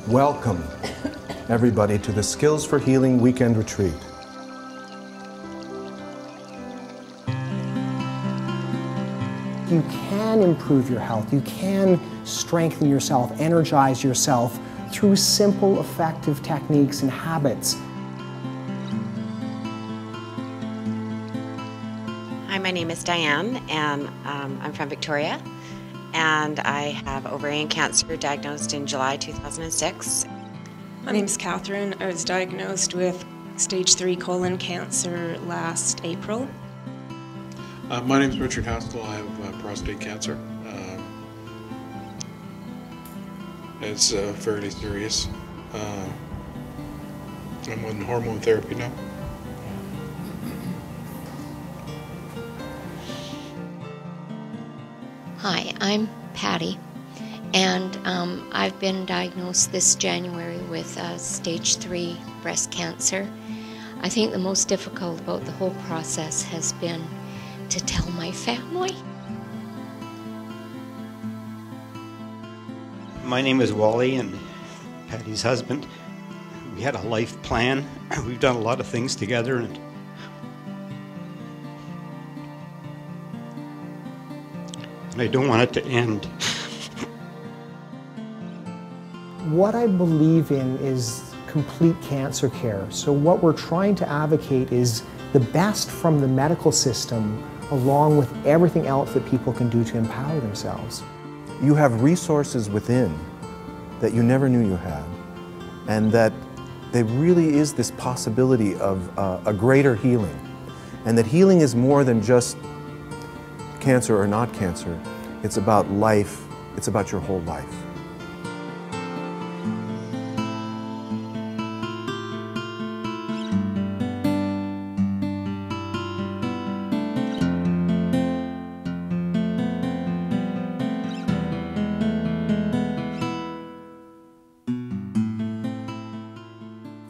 Welcome, everybody, to the Skills for Healing Weekend Retreat. You can improve your health. You can strengthen yourself, energize yourself through simple, effective techniques and habits. Hi, my name is Diane, and I'm from Victoria, and I have ovarian cancer diagnosed in July 2006. My name is Catherine. I was diagnosed with stage 3 colon cancer last April. My name is Richard Haskell. I have prostate cancer. It's fairly serious. I'm on hormone therapy now. Hi, I'm Patty, and I've been diagnosed this January with stage 3 breast cancer. I think the most difficult about the whole process has been to tell my family. My name is Wally, and Patty's husband. We had a life plan. We've done a lot of things together, and I don't want it to end. What I believe in is complete cancer care. So what we're trying to advocate is the best from the medical system, along with everything else that people can do to empower themselves. You have resources within that you never knew you had, and that there really is this possibility of a greater healing, and that healing is more than just cancer or not cancer. It's about life. It's about your whole life.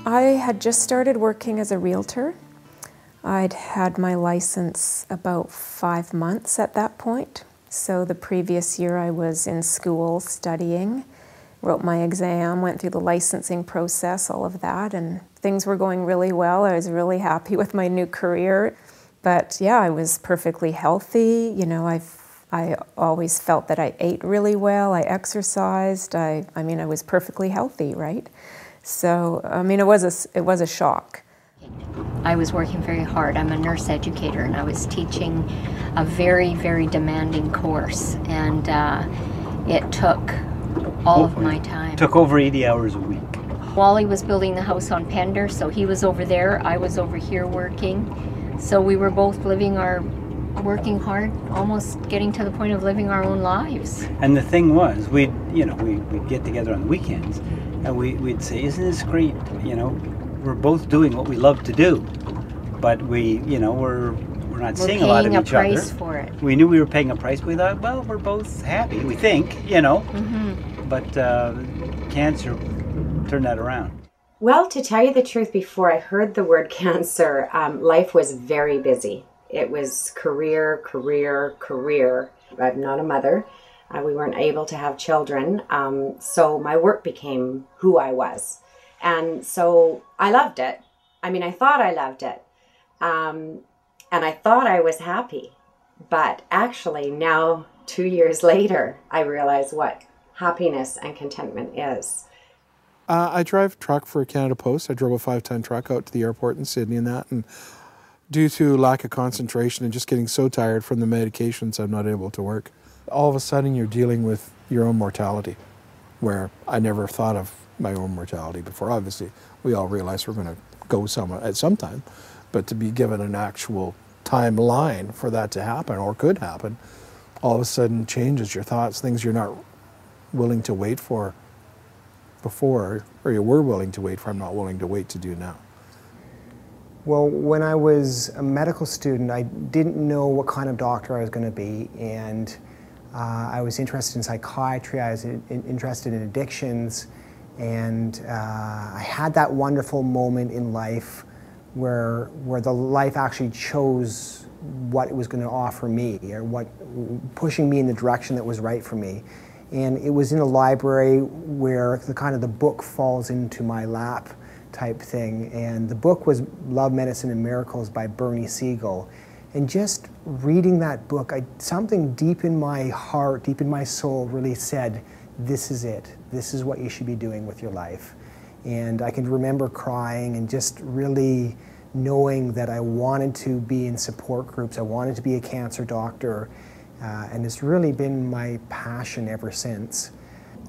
I had just started working as a realtor. I'd had my license about 5 months at that point. So the previous year I was in school studying, wrote my exam, went through the licensing process, all of that, and things were going really well. I was really happy with my new career. But yeah, I was perfectly healthy. You know, I always felt that I ate really well, I exercised, I was perfectly healthy, right? So, it was a shock. I was working very hard. I'm a nurse educator, and I was teaching a very, very demanding course, and it took all of my time. It took over 80 hours a week. Wally was building the house on Pender, so he was over there, I was over here working. So we were both working hard, almost getting to the point of living our own lives. And the thing was, we'd get together on the weekends, and we'd say, "Isn't this great? We're both doing what we love to do, but we're not seeing a lot of each other. We're paying a price for it. We knew we were paying a price. We thought, well, we're both happy. We think, Mm-hmm. But cancer turned that around. Well, to tell you the truth, before I heard the word cancer, life was very busy. It was career. I'm not a mother. We weren't able to have children, so my work became who I was. And so I loved it. I thought I loved it. And I thought I was happy. But actually now, 2 years later, I realize what happiness and contentment is. I drive truck for Canada Post. I drove a 5-ton truck out to the airport in Sydney and that. And due to lack of concentration and just getting so tired from the medications, I'm not able to work. All of a sudden, you're dealing with your own mortality, where I never thought of my own mortality before. Obviously, we all realize we're going to go somewhere at some time, but to be given an actual timeline for that to happen, or could happen, all of a sudden changes your thoughts, things you're not willing to wait for before, or you were willing to wait for, I'm not willing to wait to do now. Well, when I was a medical student, I didn't know what kind of doctor I was going to be, and I was interested in psychiatry, I was interested in addictions, and I had that wonderful moment in life where the life actually chose what it was going to offer me, or pushing me in the direction that was right for me. And it was in a library where the book falls into my lap type thing. And the book was Love, Medicine, and Miracles by Bernie Siegel. And just reading that book, something deep in my heart, deep in my soul really said, this is it. This is what you should be doing with your life. And I can remember crying and just really knowing that I wanted to be in support groups. I wanted to be a cancer doctor. And it's really been my passion ever since.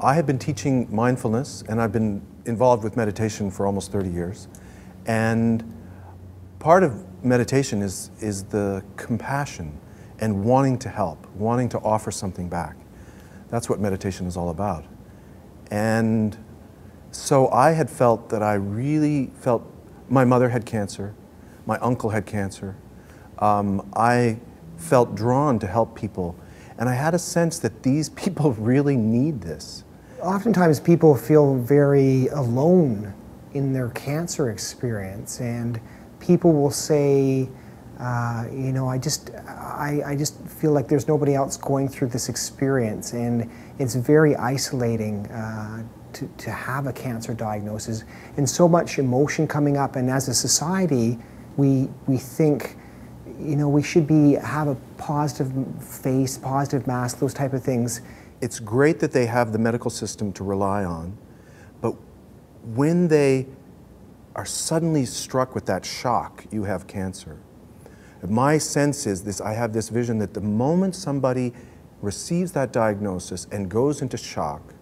I have been teaching mindfulness, and I've been involved with meditation for almost 30 years. And part of meditation is the compassion and wanting to help, wanting to offer something back. That's what meditation is all about. And so I had felt that my mother had cancer, my uncle had cancer. I felt drawn to help people, and I had a sense that these people really need this. Oftentimes people feel very alone in their cancer experience, and people will say, I just feel like there's nobody else going through this experience, and it's very isolating to have a cancer diagnosis, and so much emotion coming up. And as a society, we think, we should have a positive face, positive mask, those type of things. It's great that they have the medical system to rely on, but when they are suddenly struck with that shock, you have cancer. My sense is this, I have this vision that the moment somebody receives that diagnosis and goes into shock,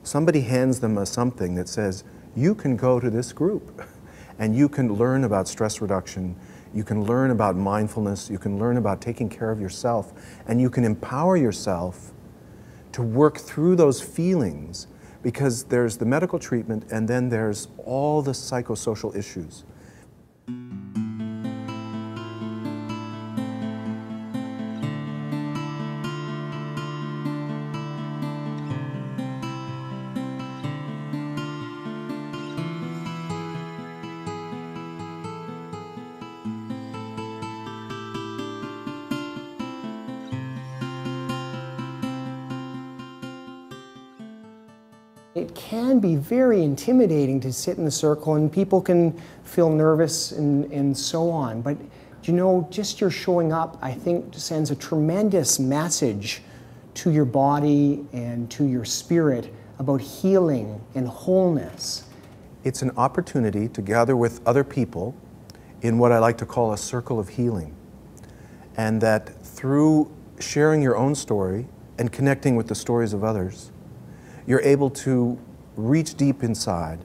somebody hands them something that says, you can go to this group and you can learn about stress reduction, you can learn about mindfulness, you can learn about taking care of yourself, and you can empower yourself to work through those feelings, because there's the medical treatment and then there's all the psychosocial issues. It can be very intimidating to sit in the circle, and people can feel nervous and so on. But just your showing up, I think, sends a tremendous message to your body and to your spirit about healing and wholeness. It's an opportunity to gather with other people in what I like to call a circle of healing. And that through sharing your own story and connecting with the stories of others, you're able to reach deep inside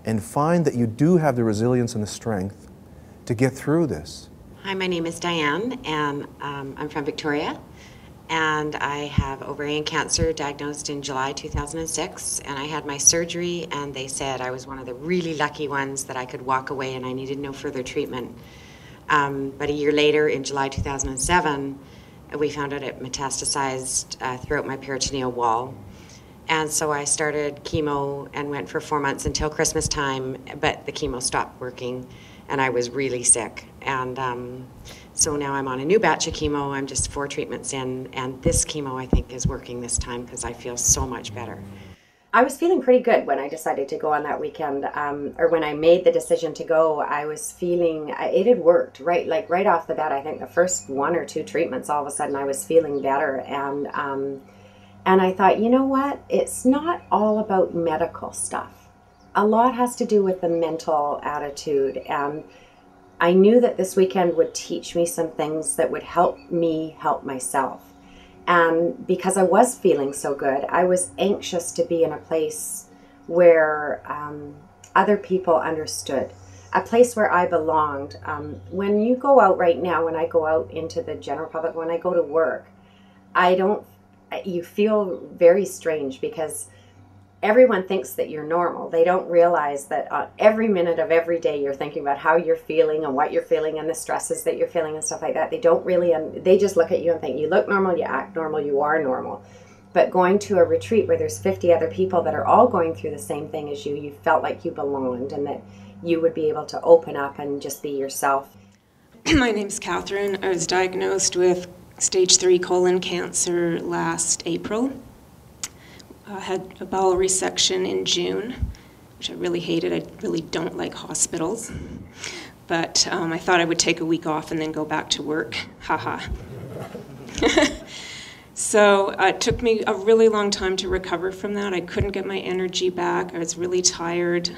and find that you do have the resilience and the strength to get through this. Hi, my name is Diane, and I'm from Victoria, and I have ovarian cancer diagnosed in July 2006, and I had my surgery, and they said I was one of the really lucky ones that I could walk away and I needed no further treatment. But a year later, in July 2007, we found out it metastasized throughout my peritoneal wall. And so I started chemo and went for 4 months until Christmas time, but the chemo stopped working and I was really sick. And so now I'm on a new batch of chemo. I'm just 4 treatments in, and this chemo I think is working this time because I feel so much better. I was feeling pretty good when I decided to go on that weekend, or when I made the decision to go. I was feeling, it had worked, right off the bat. I think the first 1 or 2 treatments, all of a sudden I was feeling better. And I thought, you know what? It's not all about medical stuff. A lot has to do with the mental attitude. And I knew that this weekend would teach me some things that would help me help myself. And because I was feeling so good, I was anxious to be in a place where other people understood, a place where I belonged. When you go out right now, when I go out into the general public, when I go to work, you feel very strange because everyone thinks that you're normal. They don't realize that every minute of every day you're thinking about how you're feeling and what you're feeling and the stresses that you're feeling and stuff like that. They don't really, they just look at you and think, you look normal, you act normal, you are normal. But going to a retreat where there's 50 other people that are all going through the same thing as you, you felt like you belonged and that you would be able to open up and just be yourself. My name's Catherine. I was diagnosed with stage 3 colon cancer last April. had a bowel resection in June, which I really hated. I really don't like hospitals. But I thought I would take a week off and then go back to work. Haha. So it took me a really long time to recover from that. I couldn't get my energy back. I was really tired.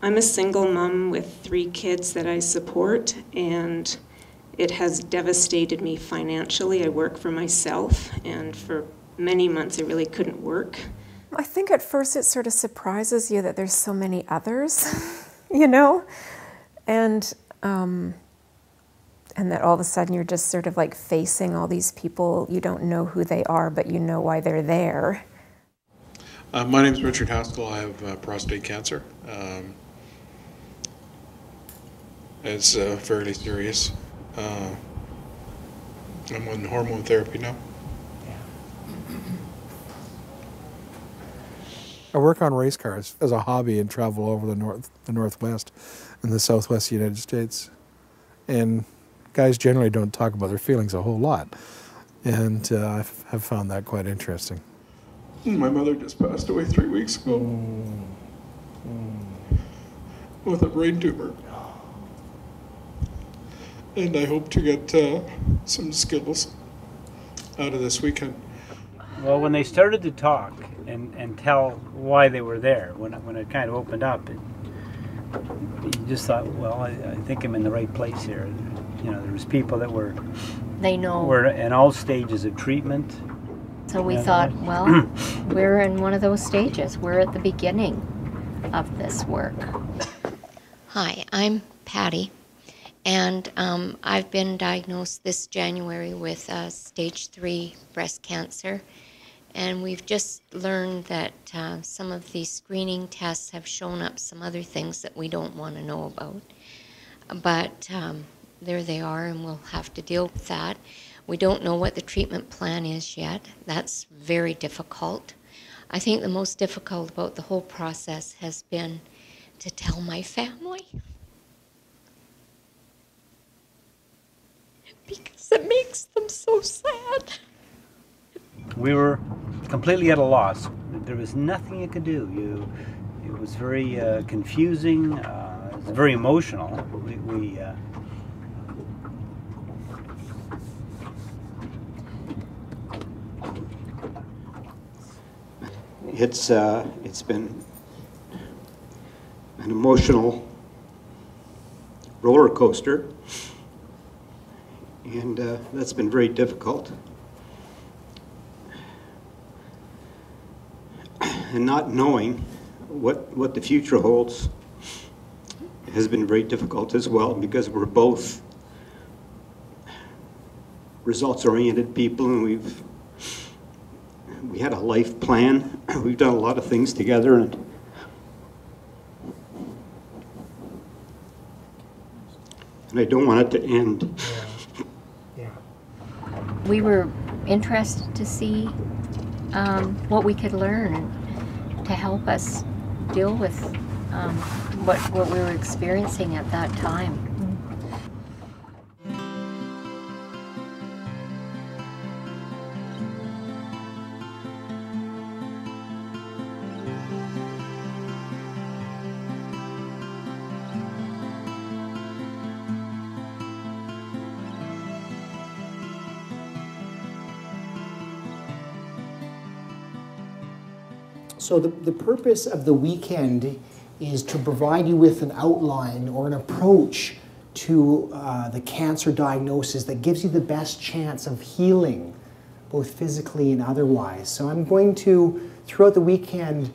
I'm a single mom with 3 kids that I support, and it has devastated me financially. I work for myself, and for many months I really couldn't work. I think at first it sort of surprises you that there's so many others, you know? And that all of a sudden you're just sort of like facing all these people. You don't know who they are, but you know why they're there. My name is Richard Haskell. I have prostate cancer. It's fairly serious. I'm on hormone therapy now. I work on race cars as a hobby and travel over the Northwest and the Southwest United States. And guys generally don't talk about their feelings a whole lot. And I have found that quite interesting. My mother just passed away 3 weeks ago with a brain tumor. And I hope to get some skills out of this weekend. Well, when they started to talk and tell why they were there, when it kind of opened up, you just thought, well, I think I'm in the right place here. You know, there was people that were in all stages of treatment. So we thought, well, we're in one of those stages. We're at the beginning of this work. Hi, I'm Patty, and I've been diagnosed this January with stage 3 breast cancer. And we've just learned that some of these screening tests have shown up some other things that we don't want to know about. But there they are, and we'll have to deal with that. We don't know what the treatment plan is yet. That's very difficult. I think the most difficult about the whole process has been to tell my family. Because it makes them so sad. We were completely at a loss. There was nothing you could do. It was very confusing. It was very emotional. It's been an emotional roller coaster, and that's been very difficult. And not knowing what the future holds has been very difficult as well, because we're both results-oriented people, and we had a life plan. We've done a lot of things together, and I don't want it to end. Yeah. We were interested to see what we could learn to help us deal with what we were experiencing at that time. So the purpose of the weekend is to provide you with an outline or an approach to the cancer diagnosis that gives you the best chance of healing, both physically and otherwise. So I'm going to, throughout the weekend,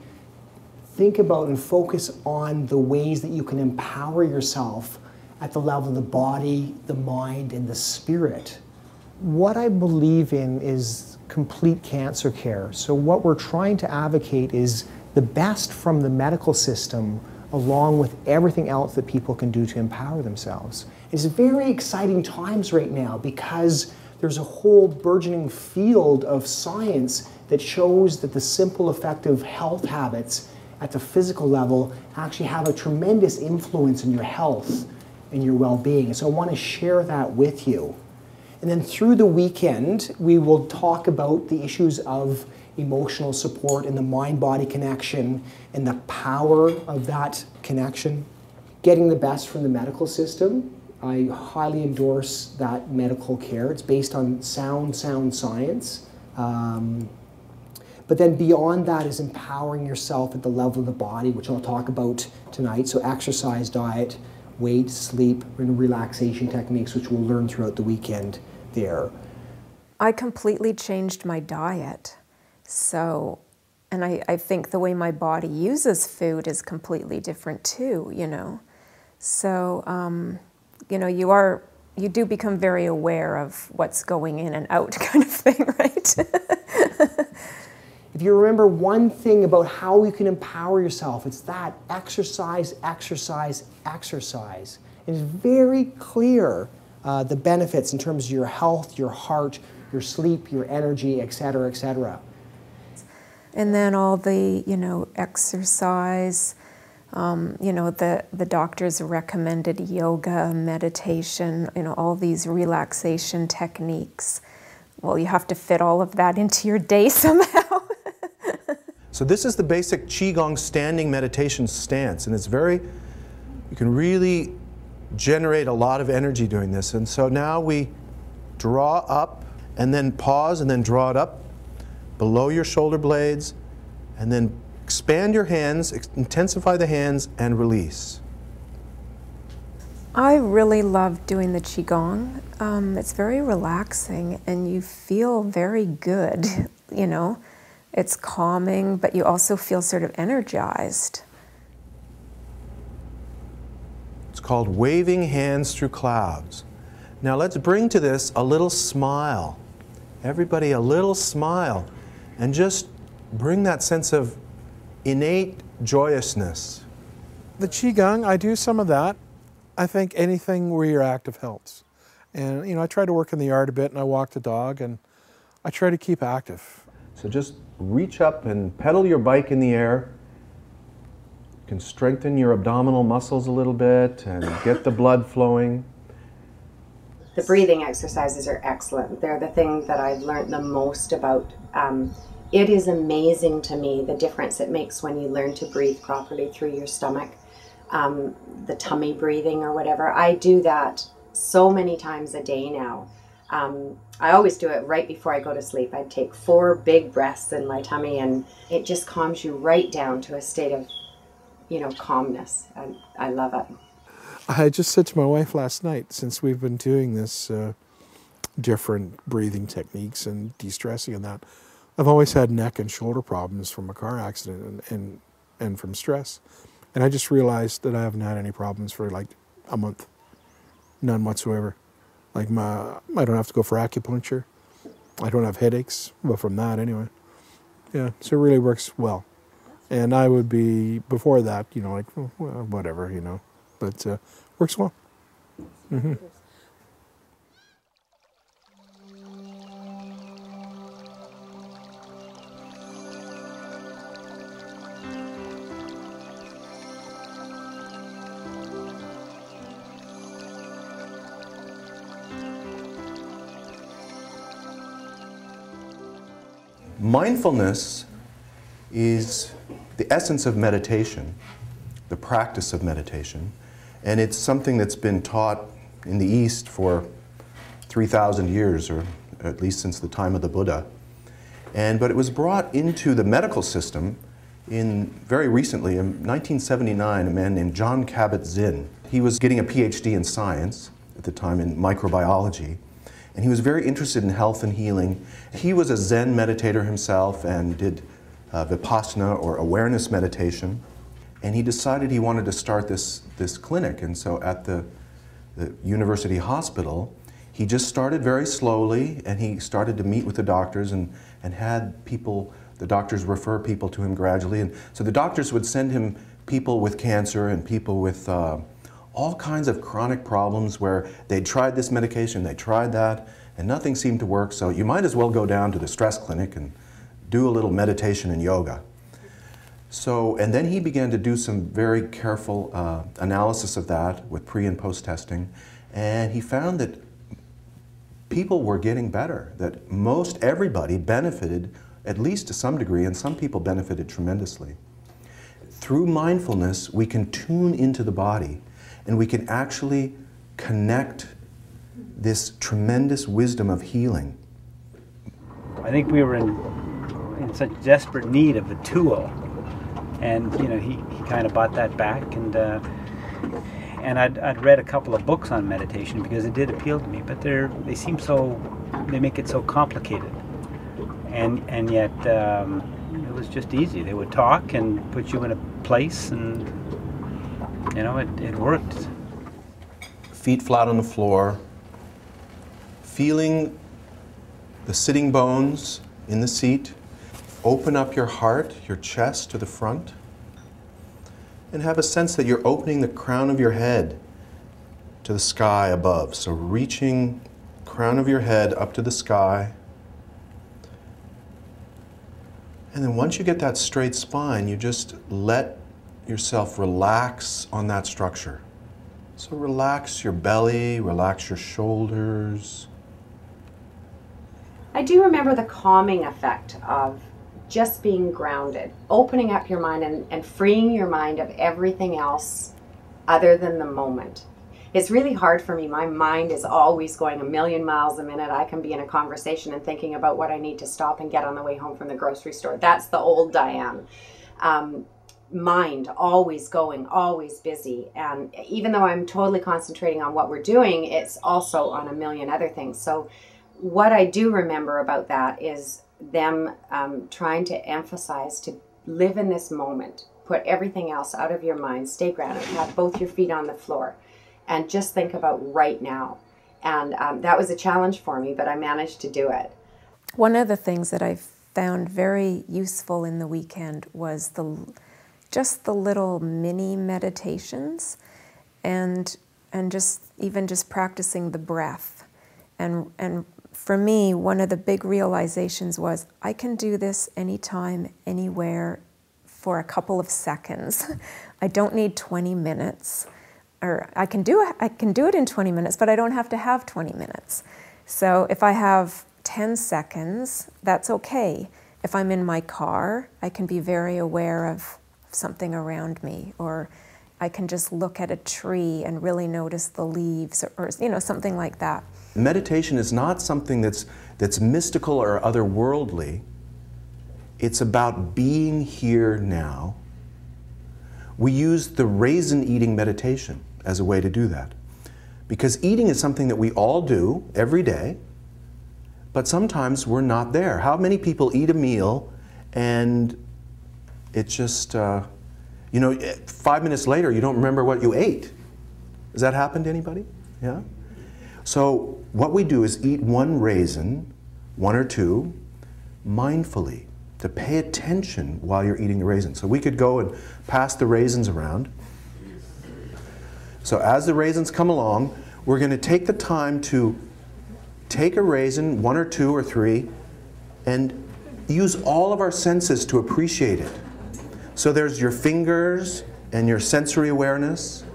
think about and focus on the ways that you can empower yourself at the level of the body, the mind, and the spirit. What I believe in is complete cancer care. So what we're trying to advocate is the best from the medical system along with everything else that people can do to empower themselves. It's very exciting times right now because there's a whole burgeoning field of science that shows that the simple, effective health habits at the physical level actually have a tremendous influence in your health and your well-being. So I want to share that with you. And then through the weekend, we will talk about the issues of emotional support and the mind-body connection and the power of that connection. Getting the best from the medical system, I highly endorse that medical care. It's based on sound science. But then beyond that is empowering yourself at the level of the body, which I'll talk about tonight. So exercise, diet, weight, sleep, and relaxation techniques, which we'll learn throughout the weekend there. I completely changed my diet. So, and I think the way my body uses food is completely different too, you know. So, you know, you do become very aware of what's going in and out kind of thing, right? If you remember one thing about how you can empower yourself, it's that exercise, exercise, exercise. It's very clear the benefits in terms of your health, your heart, your sleep, your energy, etc., etc. And then all the, you know, exercise, you know, the doctors recommended yoga, meditation, you know, all these relaxation techniques. Well, you have to fit all of that into your day somehow. So this is the basic Qigong standing meditation stance, and it's very, you can really generate a lot of energy doing this. And so now we draw up and then pause and then draw it up below your shoulder blades, and then expand your hands, intensify the hands, and release. I really love doing the Qigong. It's very relaxing and you feel very good, you know. It's calming, but you also feel sort of energized. It's called waving hands through clouds. Now let's bring to this a little smile. Everybody, a little smile. And just bring that sense of innate joyousness. The Qigong, I do some of that. I think anything where you're active helps. And, you know, I try to work in the yard a bit and I walk the dog and I try to keep active. So just reach up and pedal your bike in the air. You can strengthen your abdominal muscles a little bit and get the blood flowing. The breathing exercises are excellent. They're the thing that I've learned the most about. It is amazing to me the difference it makes when you learn to breathe properly through your stomach. The tummy breathing or whatever. I do that so many times a day now. I always do it right before I go to sleep. I take 4 big breaths in my tummy and it just calms you right down to a state of, you know, calmness. I love it. I just said to my wife last night, since we've been doing this different breathing techniques and de-stressing and that, I've always had neck and shoulder problems from a car accident and from stress. And I just realized that I haven't had any problems for like a month. None whatsoever. Like I don't have to go for acupuncture. I don't have headaches, well, from that anyway. Yeah, so it really works well. And I would be, before that, you know, like, well, whatever, you know. But works well. Mm-hmm. Mindfulness is the essence of meditation, the practice of meditation, and it's something that's been taught in the East for 3,000 years, or at least since the time of the Buddha. But it was brought into the medical system very recently, in 1979, a man named John Kabat-Zinn. He was getting a PhD in science at the time in microbiology, and he was very interested in health and healing. He was a Zen meditator himself and did Vipassana, or awareness meditation. And he decided he wanted to start this clinic. And so at the university hospital, he just started very slowly, and he started to meet with the doctors and had people, the doctors refer people to him gradually. And so the doctors would send him people with cancer and people with all kinds of chronic problems where they'd tried this medication, they tried that, and nothing seemed to work. So you might as well go down to the stress clinic and do a little meditation and yoga. So, and then he began to do some very careful analysis of that with pre and post testing, and he found that people were getting better, that most everybody benefited at least to some degree, and some people benefited tremendously. Through mindfulness, we can tune into the body, and we can actually connect this tremendous wisdom of healing. I think we were in such desperate need of a tool, and you know, he kind of bought that back, and I'd read a couple of books on meditation because it did appeal to me, but they make it so complicated, and yet it was just easy. They would talk and put you in a place, and you know, it worked. Feet flat on the floor, feeling the sitting bones in the seat. Open up your heart, your chest to the front, and have a sense that you're opening the crown of your head to the sky above. So reaching crown of your head up to the sky. And then once you get that straight spine, you just let yourself relax on that structure. So relax your belly, relax your shoulders. I do remember the calming effect of just being grounded, opening up your mind and freeing your mind of everything else other than the moment. It's really hard for me. My mind is always going a million miles a minute. I can be in a conversation and thinking about what I need to stop and get on the way home from the grocery store. That's the old Diane. Mind always going, always busy. And even though I'm totally concentrating on what we're doing, it's also on a million other things. So what I do remember about that is them trying to emphasize to live in this moment, put everything else out of your mind, stay grounded, have both your feet on the floor, and just think about right now. And that was a challenge for me, but I managed to do it. One of the things that I found very useful in the weekend was just the little mini meditations, and just practicing the breath. And for me, one of the big realizations was I can do this anytime, anywhere, for a couple of seconds. I don't need 20 minutes. Or I can do it in 20 minutes, but I don't have to have 20 minutes. So if I have 10 seconds, that's okay. If I'm in my car, I can be very aware of something around me, or I can just look at a tree and really notice the leaves, or you know, something like that. Meditation is not something that's mystical or otherworldly. It's about being here now. We use the raisin-eating meditation as a way to do that. Because eating is something that we all do every day, but sometimes we're not there. How many people eat a meal and it just, 5 minutes later you don't remember what you ate? Has that happened to anybody? Yeah? So what we do is eat one raisin, one or two, mindfully, to pay attention while you're eating the raisin. So we could go and pass the raisins around. So as the raisins come along, we're going to take the time to take a raisin, one or two or three, and use all of our senses to appreciate it. So there's your fingers and your sensory awareness.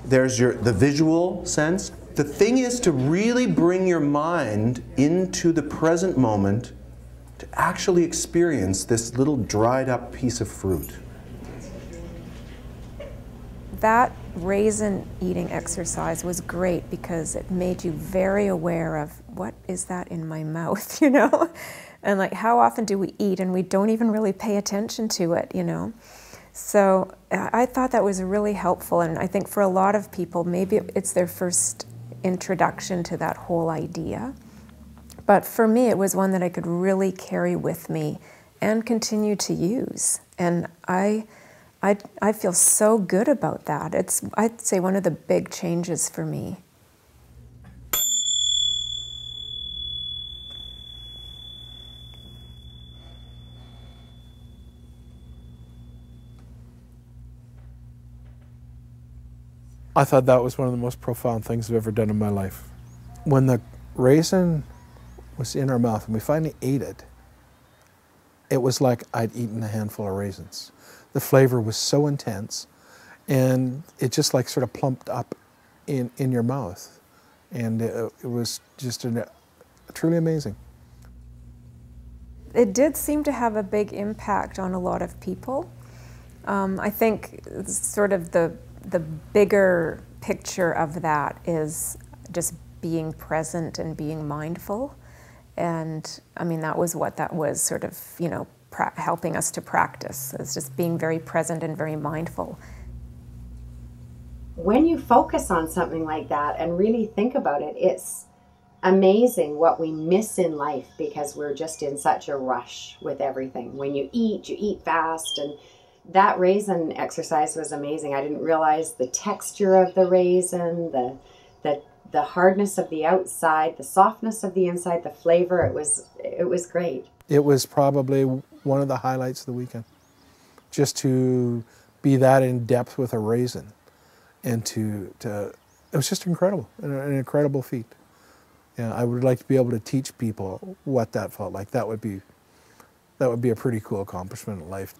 There's the visual sense. The thing is to really bring your mind into the present moment to actually experience this little dried up piece of fruit. That raisin eating exercise was great because it made you very aware of what is that in my mouth, you know? And like, how often do we eat and we don't even really pay attention to it, you know? So I thought that was really helpful, and I think for a lot of people, maybe it's their first introduction to that whole idea. But for me, it was one that I could really carry with me and continue to use. And I feel so good about that. It's, I'd say, one of the big changes for me. I thought that was one of the most profound things I've ever done in my life. When the raisin was in our mouth and we finally ate it, it was like I'd eaten a handful of raisins. The flavor was so intense, and it just like sort of plumped up in your mouth. And it was just truly amazing. it did seem to have a big impact on a lot of people. I think sort of the bigger picture of that is just being present and being mindful. And I mean, that was what that was sort of, you know, helping us to practice, is just being very present and very mindful. When you focus on something like that and really think about it, it's amazing what we miss in life because we're just in such a rush with everything. When you eat fast, and that raisin exercise was amazing. I didn't realize the texture of the raisin, the hardness of the outside, the softness of the inside, the flavor. It was great. It was probably one of the highlights of the weekend. Just to be that in depth with a raisin, and it was just incredible, an incredible feat. Yeah, I would like to be able to teach people what that felt like. That would be a pretty cool accomplishment in life.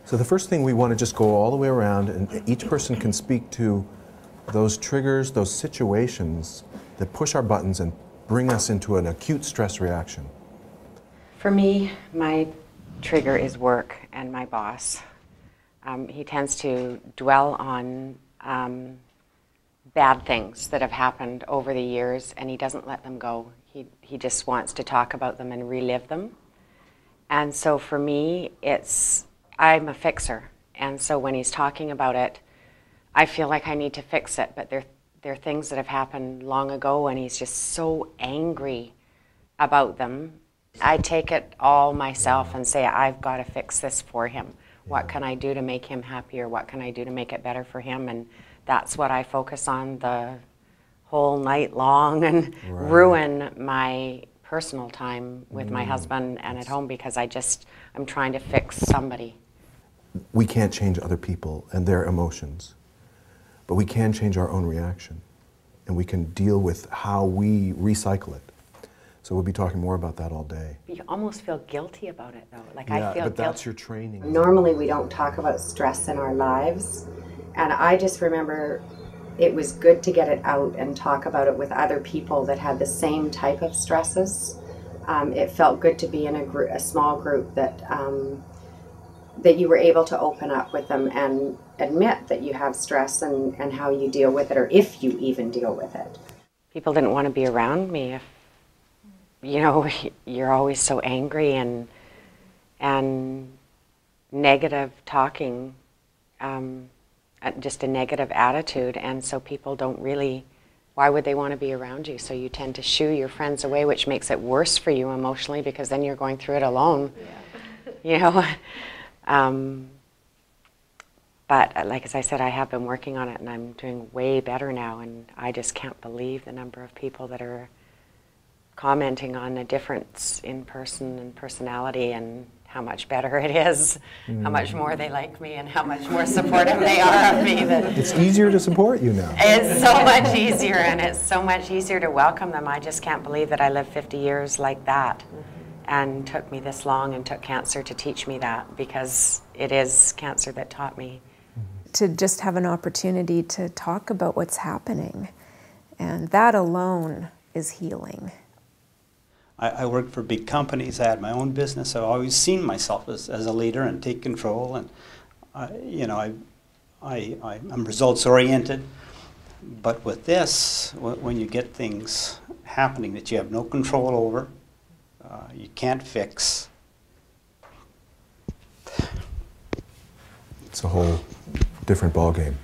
So the first thing, we want to just go all the way around, and each person can speak to those triggers, those situations that push our buttons and bring us into an acute stress reaction. For me, my trigger is work and my boss. He tends to dwell on bad things that have happened over the years, and he doesn't let them go. He just wants to talk about them and relive them. And so for me, I'm a fixer, and so when he's talking about it, I feel like I need to fix it, but they're things that have happened long ago, and he's just so angry about them. I take it all myself and say, I've got to fix this for him. What can I do to make him happier? What can I do to make it better for him? And that's what I focus on the whole night long, and ruin my personal time with my husband and at home because I'm trying to fix somebody. We can't change other people and their emotions, but we can change our own reaction, and we can deal with how we recycle it. So we'll be talking more about that all day. You almost feel guilty about it, though. Like, yeah, I feel but that's guilty. your training. Normally we don't talk about stress in our lives, and I just remember it was good to get it out and talk about it with other people that had the same type of stresses. It felt good to be in a small group that you were able to open up with them and admit that you have stress and how you deal with it, or if you even deal with it. People didn't want to be around me if, you know, you're always so angry and negative talking, just a negative attitude, and so people don't really, why would they want to be around you? So you tend to shoo your friends away, which makes it worse for you emotionally because then you're going through it alone, you know. But like as I said, I have been working on it, and I'm doing way better now, and I just can't believe the number of people that are commenting on the difference in person and personality, and how much better it is, how much more they like me, and how much more supportive they are of me. It's easier to support you now. It's so much easier, and it's so much easier to welcome them. I just can't believe that I lived 50 years like that. And took me this long, and took cancer to teach me that, because it is cancer that taught me. To just have an opportunity to talk about what's happening, and that alone is healing. I worked for big companies. I had my own business. I've always seen myself as a leader and take control, and I'm results oriented. But with this, when you get things happening that you have no control over, you can't fix. It's a whole different ballgame.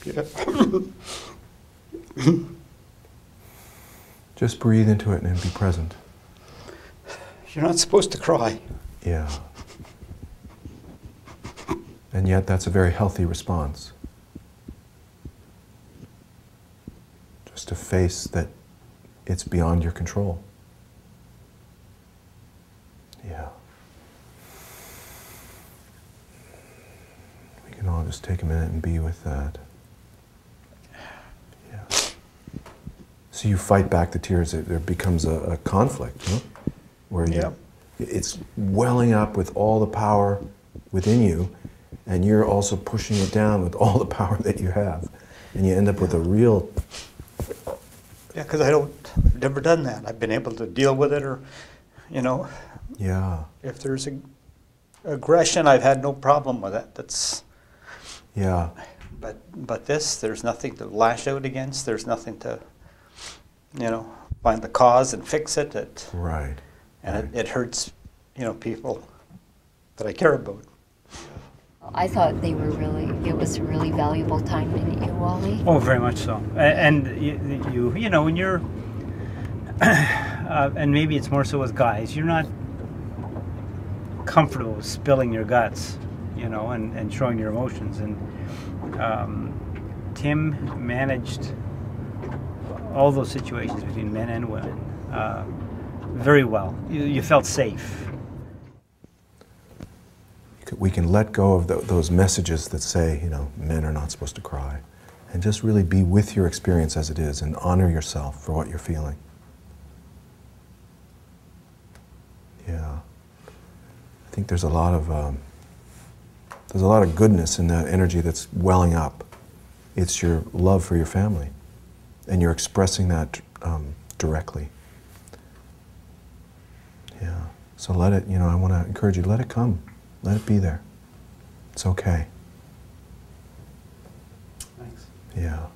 Yeah. Just breathe into it and be present. You're not supposed to cry. Yeah. And yet that's a very healthy response. Just to face that it's beyond your control. Yeah. We can all just take a minute and be with that. Yeah. So you fight back the tears. There becomes a conflict, huh? Where it's welling up with all the power within you, and you're also pushing it down with all the power that you have, and you end up with a real. Yeah, because I've never done that. I've been able to deal with it, or, you know. Yeah. If there's aggression, I've had no problem with it. That's. Yeah. But this, there's nothing to lash out against. There's nothing to, you know, find the cause and fix it. Right. And it hurts, you know, people that I care about. I thought it was a really valuable time, didn't you, Wally? Oh, very much so. And you know, when you're, and maybe it's more so with guys, you're not comfortable with spilling your guts, you know, and showing your emotions. And Tim managed all those situations between men and women very well. You felt safe. We can let go of those messages that say, you know, men are not supposed to cry, and just really be with your experience as it is and honor yourself for what you're feeling. Yeah. I think there's a lot of goodness in that energy that's welling up. It's your love for your family, and you're expressing that directly. Yeah. So let it, you know, I want to encourage you, let it come. Let it be there. It's okay. Thanks. Yeah.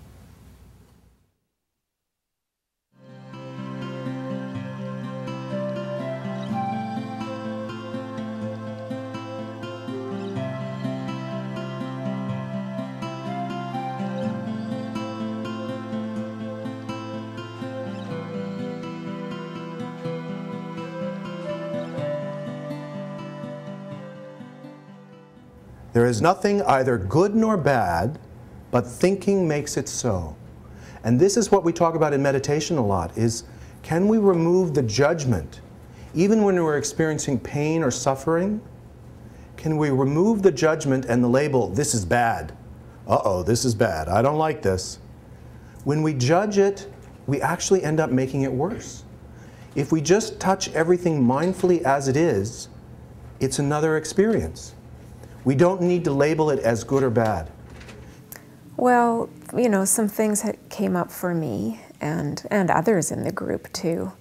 There is nothing either good nor bad, but thinking makes it so. And this is what we talk about in meditation a lot, is can we remove the judgment? Even when we're experiencing pain or suffering, can we remove the judgment and the label, this is bad. Uh-oh, this is bad. I don't like this. When we judge it, we actually end up making it worse. If we just touch everything mindfully as it is, it's another experience. We don't need to label it as good or bad. Well, you know, some things that came up for me and others in the group too.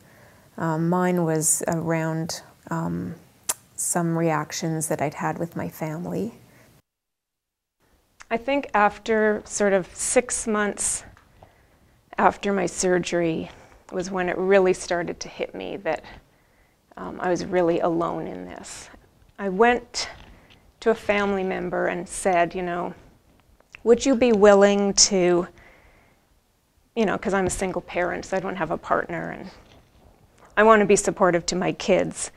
Mine was around some reactions that I'd had with my family. I think after sort of 6 months after my surgery was when it really started to hit me that I was really alone in this. I went to a family member and said, you know, would you be willing to, you know, because I'm a single parent, so I don't have a partner, and I want to be supportive to my kids,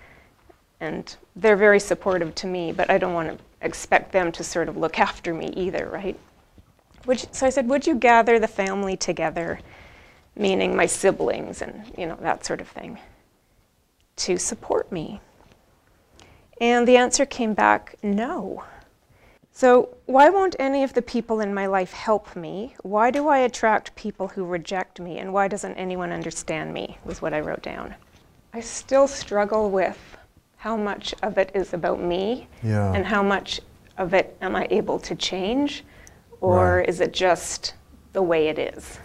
and they're very supportive to me, but I don't want to expect them to sort of look after me either, right? So I said, would you gather the family together, meaning my siblings and, you know, that sort of thing, to support me? And the answer came back, no. So why won't any of the people in my life help me? Why do I attract people who reject me? And why doesn't anyone understand me, was what I wrote down. I still struggle with how much of it is about me and how much of it am I able to change, or is it just the way it is?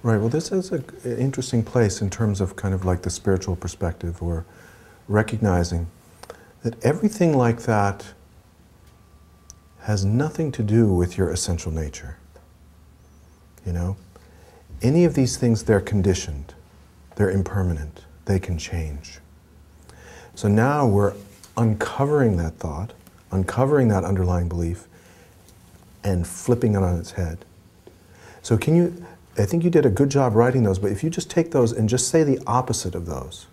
Right, well this is an interesting place in terms of kind of like the spiritual perspective, or recognizing that everything like that has nothing to do with your essential nature. You know? Any of these things, they're conditioned, they're impermanent, they can change. So now we're uncovering that thought, uncovering that underlying belief, and flipping it on its head. So can you, I think you did a good job writing those, but if you just take those and just say the opposite of those.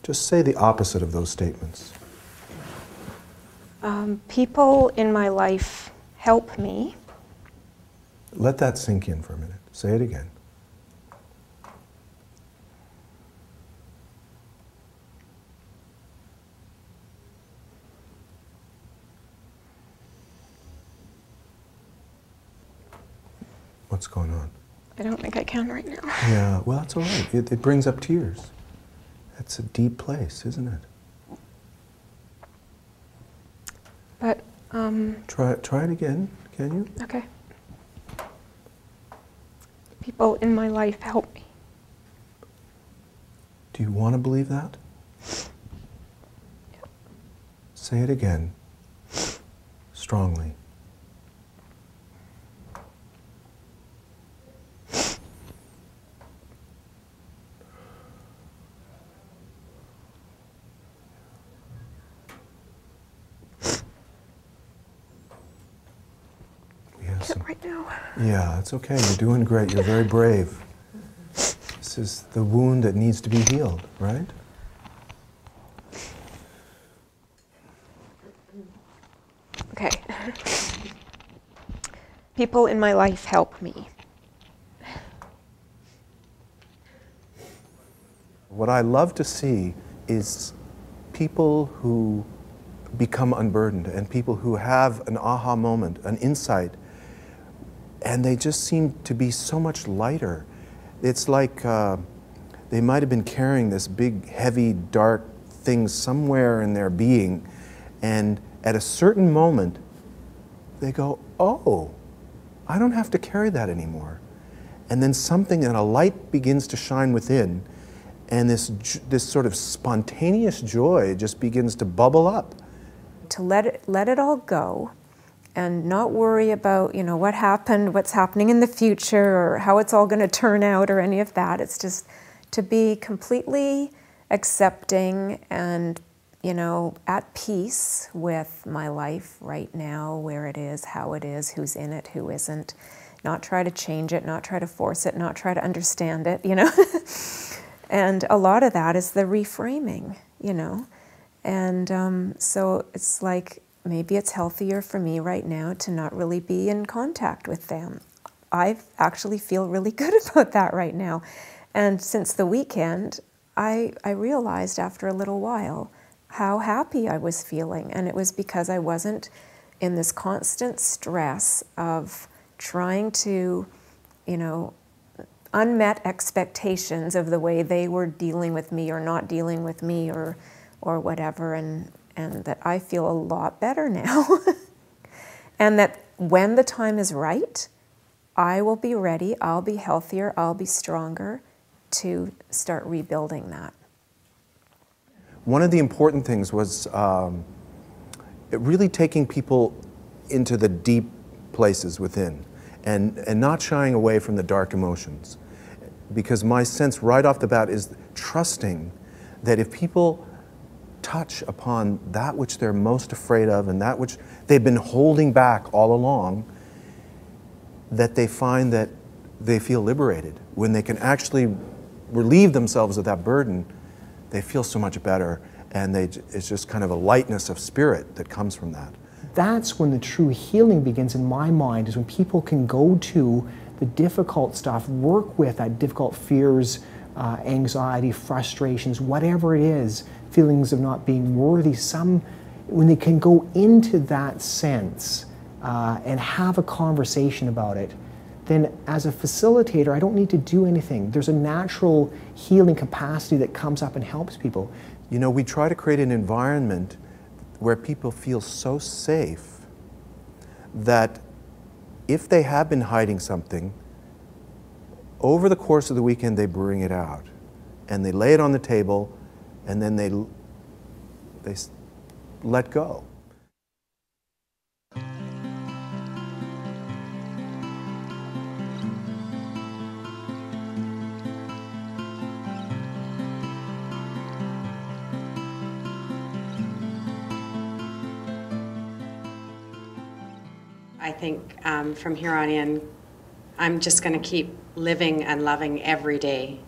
Just say the opposite of those statements. People in my life help me. Let that sink in for a minute. Say it again. What's going on? I don't think I can right now. Yeah, well, that's all right. It brings up tears. That's a deep place, isn't it? But, Try it again, can you? okay. People in my life help me. Do you want to believe that? Yeah. Say it again, strongly. Right now. Yeah, it's okay. You're doing great. You're very brave. This is the wound that needs to be healed, right? Okay. People in my life help me. What I love to see is people who become unburdened and people who have an aha moment, an insight, and they just seem to be so much lighter. It's like they might have been carrying this big, heavy, dark thing somewhere in their being, and at a certain moment, they go, oh, I don't have to carry that anymore. And then something, and a light begins to shine within, and this sort of spontaneous joy just begins to bubble up. To let it all go, and not worry about, you know, what happened, what's happening in the future, or how it's all going to turn out, or any of that. It's just to be completely accepting and, you know, at peace with my life right now, where it is, how it is, who's in it, who isn't. Not try to change it, not try to force it, not try to understand it, you know. And a lot of that is the reframing, you know. And so it's like, maybe it's healthier for me right now to not really be in contact with them. I actually feel really good about that right now. And since the weekend, I realized after a little while how happy I was feeling. And it was because I wasn't in this constant stress of trying to, you know, unmet expectations of the way they were dealing with me or not dealing with me or whatever. And that I feel a lot better now. And that when the time is right, I will be ready, I'll be healthier, I'll be stronger to start rebuilding that. One of the important things was really taking people into the deep places within and not shying away from the dark emotions. Because my sense right off the bat is trusting that if people touch upon that which they're most afraid of and that which they've been holding back all along, that they find that they feel liberated. When they can actually relieve themselves of that burden, they feel so much better, and it's just kind of a lightness of spirit that comes from that. That's when the true healing begins in my mind, is when people can go to the difficult stuff, work with that difficult fears, anxiety, frustrations, whatever it is, feelings of not being worthy, when they can go into that sense and have a conversation about it, then as a facilitator, I don't need to do anything. There's a natural healing capacity that comes up and helps people. You know, we try to create an environment where people feel so safe that if they have been hiding something, over the course of the weekend they bring it out and they lay it on the table, and then they let go. I think from here on in, I'm just going to keep living and loving every day.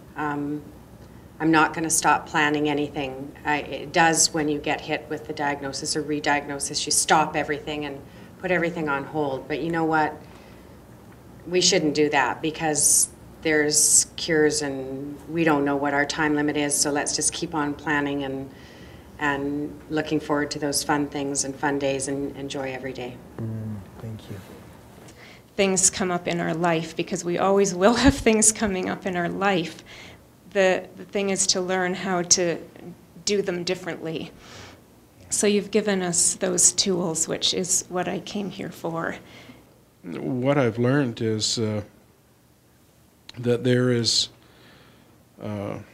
I'm not going to stop planning anything. It does when you get hit with the diagnosis or re-diagnosis. You stop everything and put everything on hold. But you know what? We shouldn't do that, because there's cures and we don't know what our time limit is. So let's just keep on planning and looking forward to those fun things and fun days and enjoy every day. Thank you. things come up in our life, because we always will have things coming up in our life. The thing is to learn how to do them differently. So you've given us those tools, which is what I came here for. What I've learned is that there is an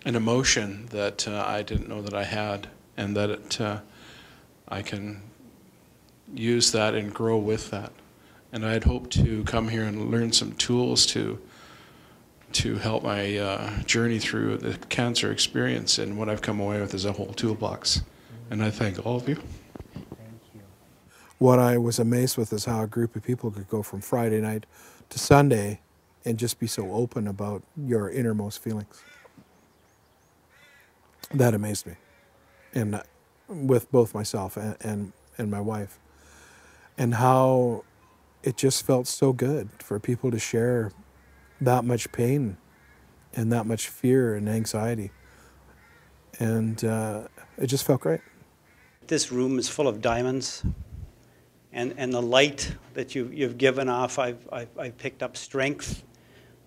emotion that I didn't know that I had, and that I can use that and grow with that. And I'd hoped to come here and learn some tools to help my journey through the cancer experience, and what I've come away with is a whole toolbox. And I thank all of you. Thank you. What I was amazed with is how a group of people could go from Friday night to Sunday and just be so open about your innermost feelings. That amazed me, and with both myself and my wife, and how it just felt so good for people to share that much pain and that much fear and anxiety, and it just felt great. This room is full of diamonds, and the light that you've given off, I've picked up strength,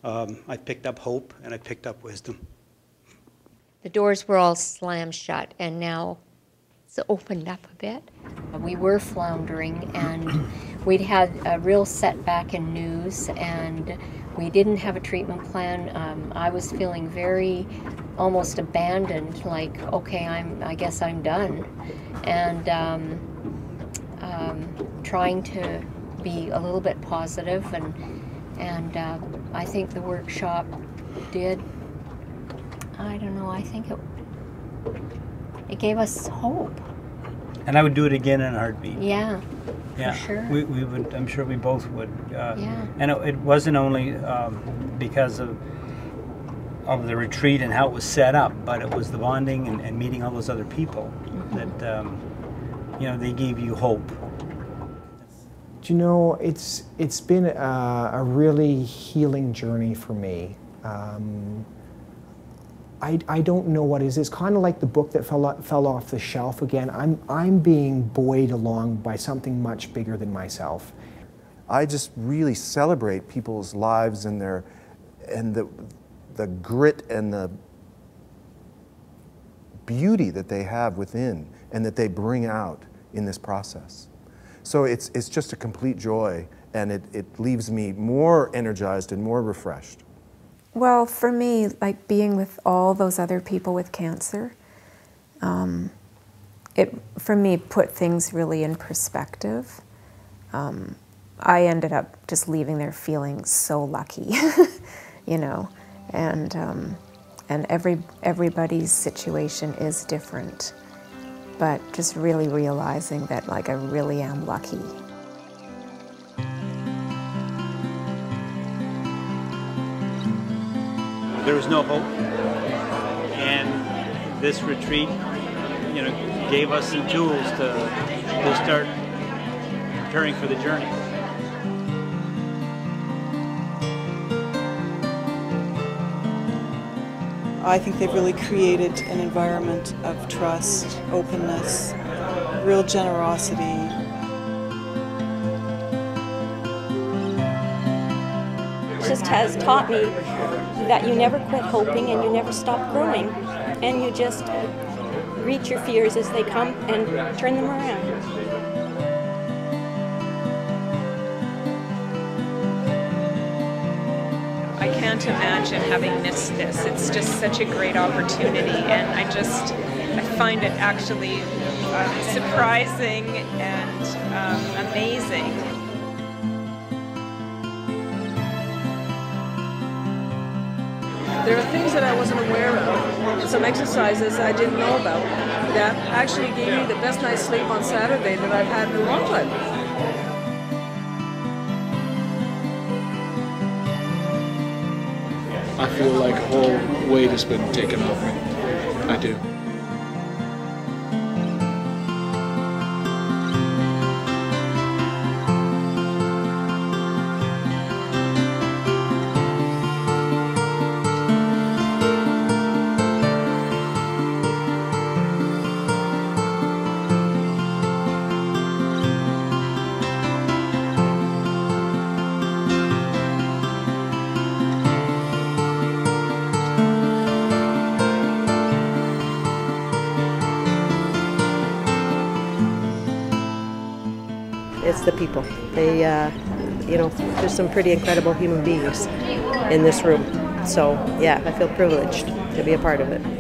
I've picked up hope, and I picked up wisdom. The doors were all slammed shut, and now it's opened up a bit. We were floundering, and we'd had a real setback in news, and we didn't have a treatment plan. I was feeling very almost abandoned, like, okay, I guess I'm done. And trying to be a little bit positive, and I think the workshop did, I don't know, I think it gave us hope. And I would do it again in a heartbeat. Yeah, yeah, for sure. We would, I'm sure we both would. Yeah. And it wasn't only because of the retreat and how it was set up, but it was the bonding and meeting all those other people that, they gave you hope. Do you know, it's been a really healing journey for me. I don't know what it is. It's kind of like the book that fell off the shelf again. I'm being buoyed along by something much bigger than myself. I just really celebrate people's lives and the grit and the beauty that they have within and that they bring out in this process. So it's just a complete joy, and it leaves me more energized and more refreshed. Well, for me, like being with all those other people with cancer, it, for me, put things really in perspective. I ended up just leaving there feeling so lucky, and everybody's situation is different, but just really realizing that, like, I really am lucky. There was no hope, and this retreat, gave us some tools to start preparing for the journey. I think they've really created an environment of trust, openness, real generosity. Just has taught me that you never quit hoping and you never stop growing, and you just greet your fears as they come and turn them around. I can't imagine having missed this. It's just such a great opportunity, and I find it actually surprising and amazing. There are things that I wasn't aware of, and some exercises I didn't know about, that actually gave me the best night's sleep on Saturday that I've had in a long time. I feel like a whole weight has been taken off me. I do. the people. They, there's some pretty incredible human beings in this room. So, yeah, I feel privileged to be a part of it.